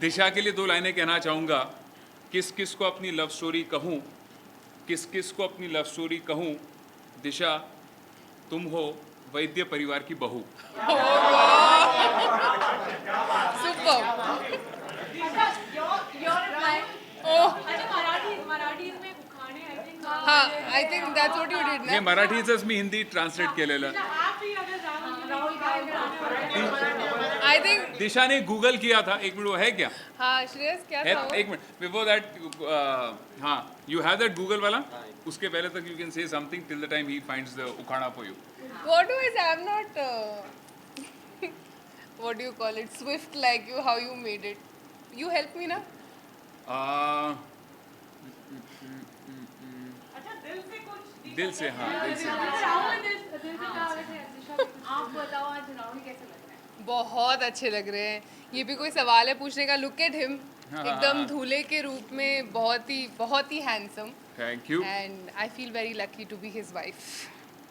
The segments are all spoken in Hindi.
दिशा के लिए 2 लाइनें कहना चाहूँगा। किस किस को अपनी लव स्टोरी कहूँ, किस किस को अपनी लव स्टोरी कहूँ, दिशा तुम हो वैद्य परिवार की बहू। सुपर। हाँ, I think that's what you did हे ना. मराठीचंच मी हिंदी ट्रान्सलेट केलेलं. I think दिशाने गूगल किया था, एक मिनट वो है क्या? हाँ श्रेयस क्या है था वो? एक मिनट बिफोर दैट हाँ यू हैव दैट गूगल वाला, उसके पहले तक you can say something till the time he finds the उखाड़ा for you. What do I say? I'm not. What do you call it? Swift like you. How you made it? You help me ना? दिल से हाँ दिल से. आप बताओ आज राहुल कैसे लग रहा है? बहुत अच्छे लग रहे हैं. ये भी कोई सवाल है पूछने का? Look at him. हाँ, एकदम हाँ. धूले के रूप में बहुत ही handsome. Thank you. And I feel very lucky to be his wife.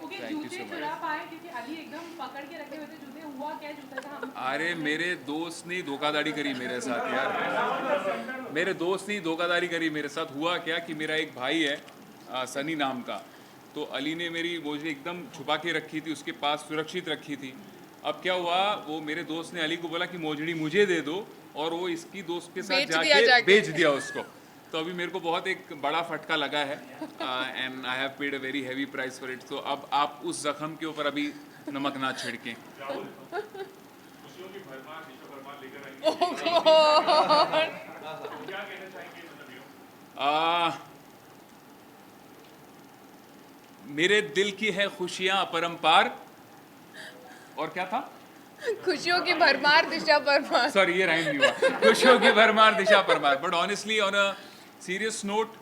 Okay, Thank you जूते so much. चुरा पाए क्योंकि अली एकदम पकड़ के रखे हुए थे जूते. हुआ क्या जूता था? हम अरे मेरे दोस्त ने धोखाधड़ी करी मेरे साथ यार. मेरे दोस्त ने धोखाधड़ी करी मेरे साथ. हुआ क्या कि मेरा एक भाई है सनी नाम का, तो अली ने मेरी मोजड़ी एकदम छुपा के रखी थी, उसके पास सुरक्षित रखी थी. अब क्या हुआ, वो मेरे दोस्त ने अली को बोला कि मोजड़ी मुझे दे दो, और वो इसकी दोस्त के साथ बेच दिया जाके. बेच दिया उसको. तो अभी मेरे को बहुत एक बड़ा फटका लगा है and I have paid a very heavy price for it. तो अब आप उस जख्म के ऊपर अभी नमक ना छिड़कें. मेरे दिल की है खुशियां अपरंपार. और क्या था? खुशियों की भरमार दिशा परमार. सॉरी ये राइम नहीं हुआ. खुशियों की भरमार Disha Parmar. But honestly on a serious note,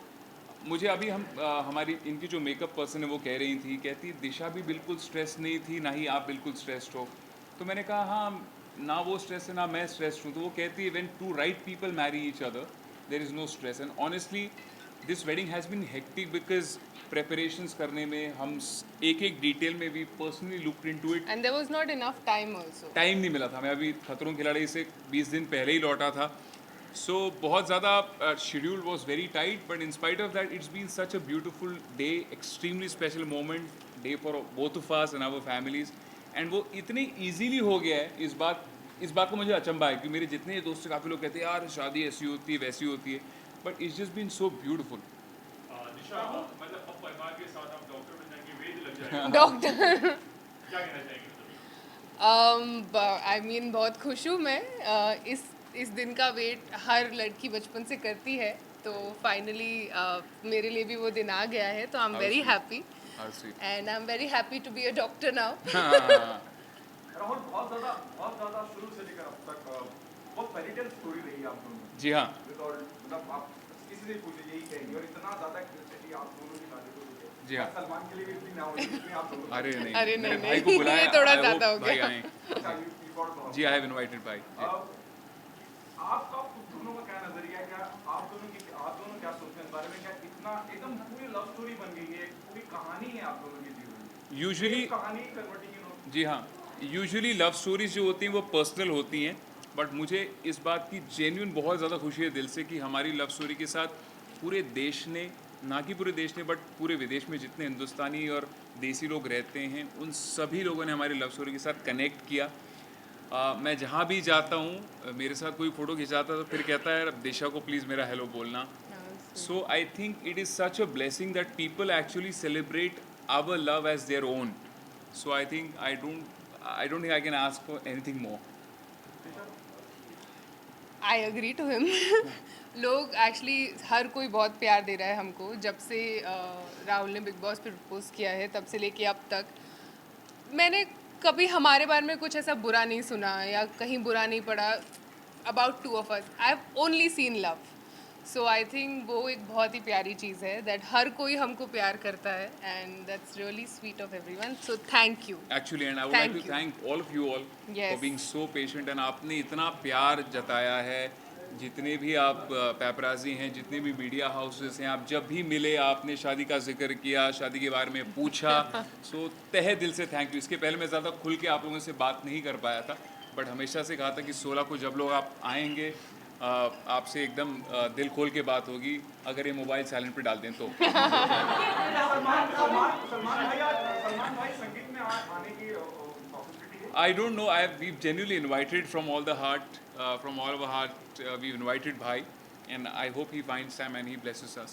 मुझे अभी हमारी इनकी जो मेकअप पर्सन है वो कह रही थी, कहती दिशा भी बिल्कुल स्ट्रेस नहीं थी, ना ही आप बिल्कुल स्ट्रेस्ड हो. तो मैंने कहा हाँ, ना वो स्ट्रेस है ना मैं स्ट्रेस्ड हूँ. तो वो कहती है when two right people marry each other there is no stress. And honestly this wedding has been hectic because preparations करने में हम एक एक डिटेल में भी personally looked into it. And there was not enough time also. Time नहीं मिला था. मैं अभी खतरों के खिलाड़ी से 20 दिन पहले ही लौटा था. सो बहुत ज़्यादा schedule was very tight, but in spite of that it's been such a beautiful day, extremely special moment day for both of us and our families. And वो इतने ईजीली हो गया है. इस बात को मुझे अचंभा है कि मेरे जितने दोस्त काफ़ी लोग कहते हैं यार शादी ऐसी होती है वैसी होती है, but it's just been so beautiful. मतलब अब परिवार के साथ आप डॉक्टर बन जाएंगे, वेद लग जाएगा, डॉक्टर. क्या कहना चाहेंगे? आई मीन बहुत खुश हूँ मैं. इस दिन का वेट हर लड़की बचपन से करती है, तो फाइनली मेरे लिए भी वो दिन आ गया है. तो I am very happy and I am very happy to be a doctor now. Rahul बहुत ज़्यादा शुरू से लेकर अब तक बहुत फेरीटेल स्टोरी रही है आप दोनों की. जी हाँ. मतलब आप किसी से पूछे यही कहेंगे, और इतना ज़्यादा क्यूरियोसिटी आप दोनों की शादी को लेकर. जी हाँ. सलमान के लिए भी इतनी ना होगी जितनी आप दोनों. अरे नहीं, अरे मेरे नहीं, भाई को नहीं, बुलाया. ये थोड़ा I hope ज़्यादा हो भाई गया. आएं. अच्छा, you got the- जी आई हैव इनवाइटेड भाई. आपका दोनों का क्या नजरिया है? क्या आप दोनों क्या सोचते हैं इस बारे में? क्या इतना एकदम पूरी लव स्टोरी बन गई है, पूरी कहानी है आप दोनों की जीवन में? यूजुअली कहानी कन्वर्टिंग जी हाँ, यूजुअली लव स्टोरीज जो होती हैं वो पर्सनल होती हैं, बट मुझे इस बात की जेन्युइन बहुत ज़्यादा खुशी है दिल से कि हमारी लव स्टोरी के साथ पूरे देश ने, ना कि पूरे देश ने बट पूरे विदेश में जितने हिंदुस्तानी और देसी लोग रहते हैं उन सभी लोगों ने हमारी लव स्टोरी के साथ कनेक्ट किया. मैं जहाँ भी जाता हूँ, मेरे साथ कोई फ़ोटो खिंचाता तो फिर कहता है दिशा को प्लीज़ मेरा हेलो बोलना. So I think it is such a blessing that people actually celebrate our love as their own. So I think I don't think I can ask for anything more. I agree to him. लोग एक्चुअली हर कोई बहुत प्यार दे रहा है हमको. जब से राहुल ने बिग बॉस पे प्रपोज किया है तब से लेके अब तक मैंने कभी हमारे बारे में कुछ ऐसा बुरा नहीं सुना या कहीं बुरा नहीं पड़ा. About two of us I have only seen love. So I think वो एक बहुत ही प्यारी चीज़ है दैट हर कोई हमको प्यार करता है and that's really sweet of everyone. So thank you. Actually, and I would like Thank to you. thank all of you all Yes. for being so patient. And आपने इतना प्यार जताया है. जितने भी आप पैपराजी हैं, जितने भी मीडिया हाउसेस हैं, आप जब भी मिले आपने शादी का जिक्र किया, शादी के बारे में पूछा. सो तहे दिल से थैंक यू. इसके पहले मैं ज़्यादा खुल के आप लोगों से बात नहीं कर पाया था, बट हमेशा से कहा था कि 16 को जब लोग आप आएंगे आपसे एकदम दिल खोल के बात होगी, अगर ये मोबाइल साइलेंट पे डाल दें तो। सलमान भाई संगीत में आने की पॉसिबिलिटी है? I don't know. We've genuinely invited from all the heart, from all of our heart. We've invited Bhai, and I hope he finds time and he blesses us.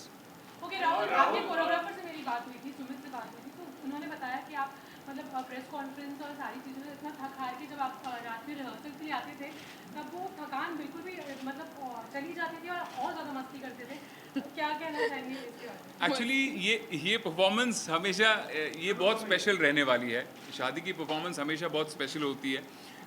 Okay Rahul, आपके कोरियोग्राफर से मेरी बात हुई थी, सुमित से बात हुई थी, तो उन्होंने बताया कि आप मतलब प्रेस कॉन्फ्रेंस और सारी चीज़ों में इतना थक हार के जब आप रात में रिहर्सल के लिए आते थे, तब वो थकान बिल्कुल भी मतलब चली जाती थी और ज़्यादा मस्ती करते थे। तो क्या कहना चाहेंगे इसके बारे में? एक्चुअली ये परफॉर्मेंस हमेशा ये बहुत स्पेशल रहने वाली है। शादी की परफॉर्मेंस हमेशा बहुत स्पेशल होती है।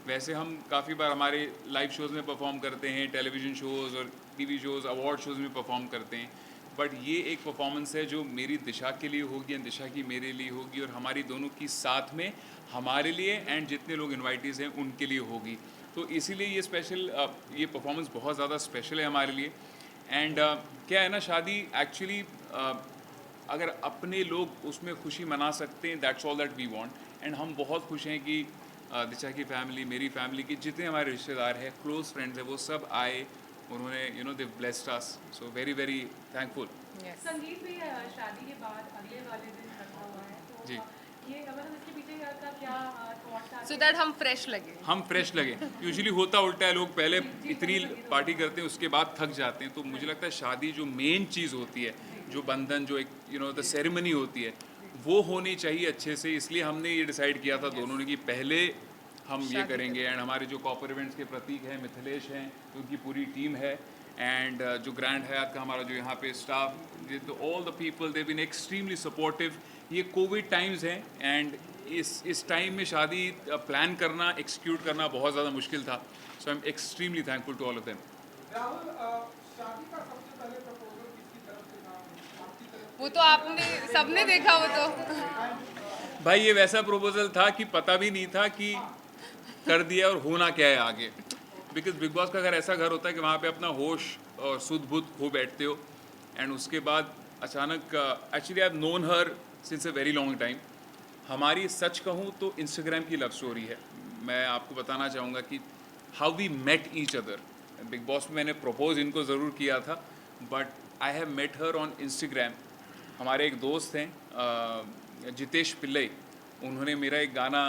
वैसे हम काफ़ी बार हमारे लाइव शोज़ में परफॉर्म करते हैं, टेलीविज़न शोज़ और टीवी शोज़, अवार्ड शोज़ में परफॉर्म करते हैं, बट ये एक परफॉर्मेंस है जो मेरी दिशा के लिए होगी एंड दिशा की मेरे लिए होगी, और हमारी दोनों की साथ में हमारे लिए एंड जितने लोग इन्वाइटीज़ हैं उनके लिए होगी। तो इसीलिए ये स्पेशल ये परफॉर्मेंस बहुत ज़्यादा स्पेशल है हमारे लिए। एंड क्या है ना, शादी एक्चुअली अगर अपने लोग उसमें खुशी मना सकते हैं, that's all that we want. And हम बहुत खुश हैं कि दिशा की फैमिली, मेरी फैमिली की जितने हमारे रिश्तेदार हैं, क्लोज फ्रेंड्स हैं, वो सब आए, उन्होंने you know they blessed us, so very very thankful. Yes. संगीत भी शादी के बाद अगले वाले दिन रखा हुआ है, तो जी। ये मतलब इसके पीछे का क्या थॉट्स आते So that हम फ्रेश लगे। हम फ्रेश लगे। यूजुअली होता उल्टा है, लोग पहले इतनी पार्टी करते हैं, उसके बाद थक जाते हैं। तो मुझे लगता है शादी जो मेन चीज़ होती है, जो बंधन, जो एक यू नो द सेरेमनी होती है, वो होनी चाहिए अच्छे से। इसलिए हमने ये डिसाइड किया था दोनों ने कि पहले हम ये शादी करेंगे। एंड हमारे जो कॉपर इवेंट्स के प्रतीक हैं, मिथिलेश हैं, उनकी पूरी टीम है, एंड जो ग्रैंड हयात का हमारा जो यहाँ पे स्टाफ, तो all the people they been extremely supportive. ये कोविड टाइम्स हैं एंड इस टाइम में शादी प्लान करना, एक्सिक्यूट करना बहुत ज़्यादा मुश्किल था। So I am extremely thankful to all of them. Rahul, शादी का सबसे पहले प्रपोजल किसकी तरफ से था? आपकी तरफ से? वो तो आपने सबने देखा, वो तो भाई ये वैसा प्रपोजल था कि पता भी नहीं था कि कर दिया और होना क्या है आगे। बिकॉज बिग बॉस का घर ऐसा घर होता है कि वहाँ पे अपना होश और सुध बुध खो बैठते हो, एंड उसके बाद अचानक actually I have known her since a very long time. हमारी सच कहूँ तो इंस्टाग्राम की लव स्टोरी है। मैं आपको बताना चाहूँगा कि how we met each other. Bigg Boss में मैंने प्रपोज इनको ज़रूर किया था, but I have met her on Instagram. हमारे एक दोस्त हैं जितेश पिल्लई, उन्होंने मेरा एक गाना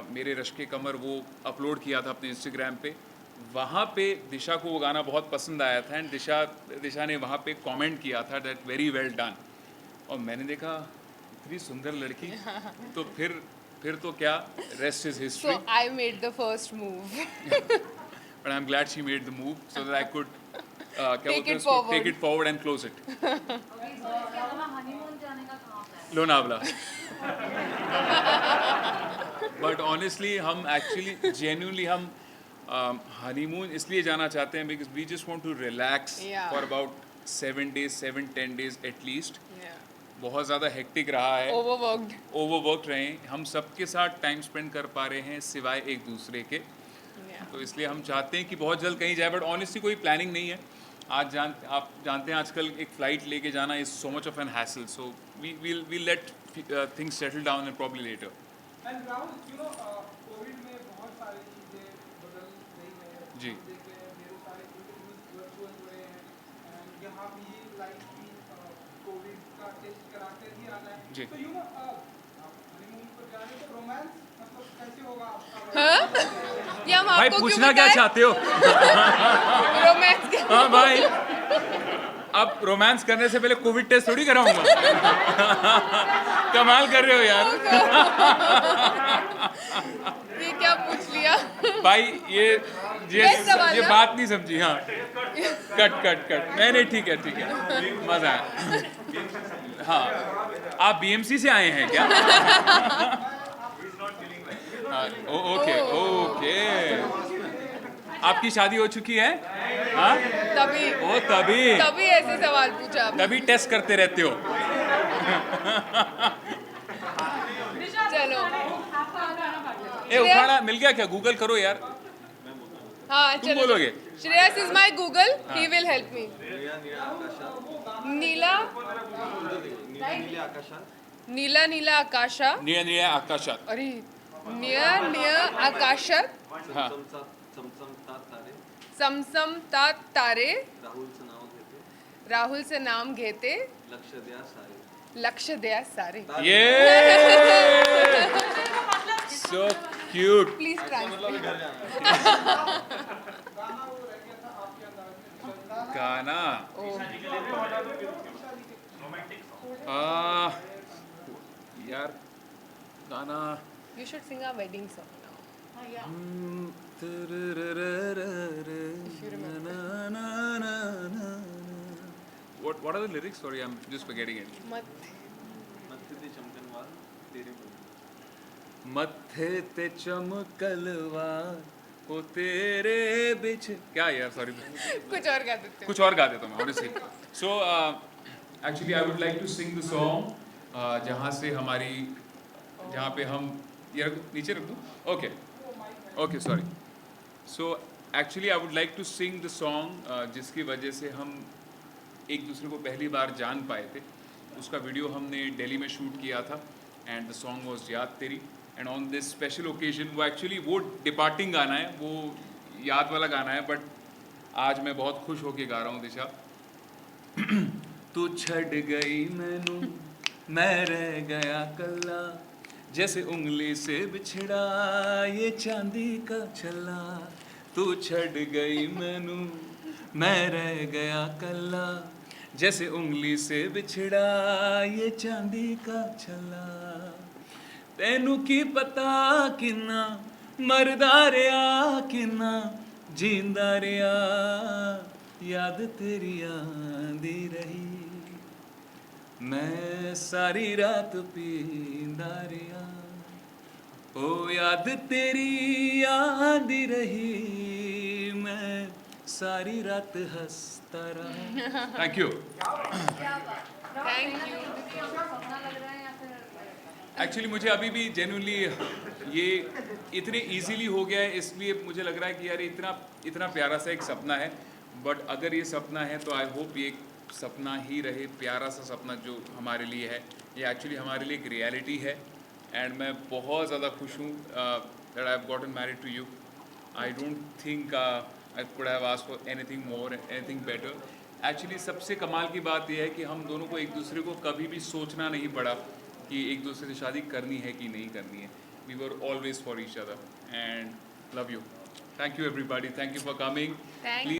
मेरे रश के कमर वो अपलोड किया था अपने इंस्टाग्राम पे। वहाँ पे दिशा को वो गाना बहुत पसंद आया था, एंड दिशा ने वहाँ पे कमेंट किया था दैट वेरी वेल डन। और मैंने देखा इतनी सुंदर लड़की, तो फिर तो क्या, rest is history. so I made the first move. But I am glad she made the move so that I could Take it forward. Take it forward and close it. Honeymoon जाने का कहाँ प्लान? लोनावला। बट ऑनेस्टली हम एक्चुअली जेन्युइनली हम हनीमून इसलिए जाना चाहते हैं because we just want to relax Yeah. For about 7-10 days at least. Yeah. बहुत ज़्यादा हेक्टिक रहा है, Overworked. ओवरवर्क रहे हैं, हम सबके साथ टाइम स्पेंड कर पा रहे हैं सिवाय एक दूसरे के। Yeah. तो इसलिए हम चाहते हैं कि बहुत जल्द कहीं जाए, बट ऑनेस्टली कोई प्लानिंग नहीं है। आप जानते हैं आजकल एक फ़्लाइट लेके जाना is so much of an hassle, so we let things settle down and probably later. And Rahul, Covid में बहुत सारी चीजें बदल रही है। जी। हम देख रहे हैं मेरे सारे इंटरव्यूज वर्चुअल हुए हैं, एंड यहाँ भी लाइक की कोविड का टेस्ट कराते ही आना है। जी। तो आप हनीमून पर जा रहे हो, तो रोमांस मतलब कैसे होगा आपका? हाँ? ये हम भाई आपको पूछना क्या चाहते हो? रोमांस के हाँ भाई, अब रोमांस करने से पहले कोविड टेस्ट थोड़ी कराऊंगा। कमाल कर रहे हो यार। ये क्या पूछ लिया? भाई ये Best सवाल ये ना? बात नहीं समझी। हाँ, कट नहीं ठीक है, मजा आया। हाँ, आप बीएमसी से आए हैं क्या? हाँ, ओके। आपकी शादी हो चुकी है? हाँ, तभी तभी ऐसे सवाल पूछा आपने। तभी टेस्ट करते रहते हो। चलो। आपका गाना बात करो। ए उखाड़ा मिल गया क्या? गूगल करो यार। हाँ तुम चलो। बोलोगे? Shreyas is my Google, he will help me. नीला नीला आकाशा। निळ्या आकाशात। अरे निळ्या आकाशात हाँ, समसम तात तारे राहुल से नाव घेते राहुल से नाम घेते लक्ष द्या सारे लक्ष द्या सारे ये सो क्यूट प्लीज ट्रांसलेट गाना वो रह गया था आपके अंदाज में गाना यार गाना you should Singh a wedding song now What are the lyrics? Sorry, I'm just forgetting it. मत मत्थे ते चमकलवार ओ तेरे बिछ क्या यार सॉरी कुछ और गा देते हो कुछ और गा देता हूँ honestly. So actually I would like to sing the song जहाँ से हमारी जहाँ पे हम ये नीचे रख दूँ okay okay sorry. So actually I would like to sing the song जिसकी वजह से हम एक दूसरे को पहली बार जान पाए थे. उसका वीडियो हमने दिल्ली में शूट किया था एंड द सॉन्ग वाज याद तेरी and on this special occasion वो एक्चुअली वो डिपार्टिंग गाना है वो याद वाला गाना है बट आज मैं बहुत खुश होके गा रहा हूँ दिशा. तू छड़ गई मैनू मैं रह गया कल्ला जैसे उंगली से बिछड़ा ये चांदी का छल्ला. तू छड़ गई मैनू मैं रह गया कल्ला जैसे उंगली से बिछड़ा ये चांदी का छल्ला. तैनू की पता किन्ना मरदा रिया किन्ना जींदा रिया याद तेरी आंदी रही मैं सारी रात पींदा रिया ओ याद तेरी आंदी रही मैं सारी रात हंसता रहा. Thank you. Thank you actually मुझे अभी भी जेन्युइनली ये इतने इजीली हो गया है इसलिए मुझे लग रहा है कि यार इतना प्यारा सा एक सपना है बट अगर ये सपना है तो आई होप ये सपना ही रहे प्यारा सा सपना जो हमारे लिए है. ये एक्चुअली हमारे लिए एक रियलिटी है एंड मैं बहुत ज़्यादा खुश हूँ that I have gotten married to you. I don't think I could have asked for anything more anything better. Actually सबसे कमाल की बात यह है कि हम दोनों को एक दूसरे को कभी भी सोचना नहीं पड़ा कि एक दूसरे से शादी करनी है कि नहीं करनी है. We were always for each other and love you. Thank you everybody. Thank you for coming. Thank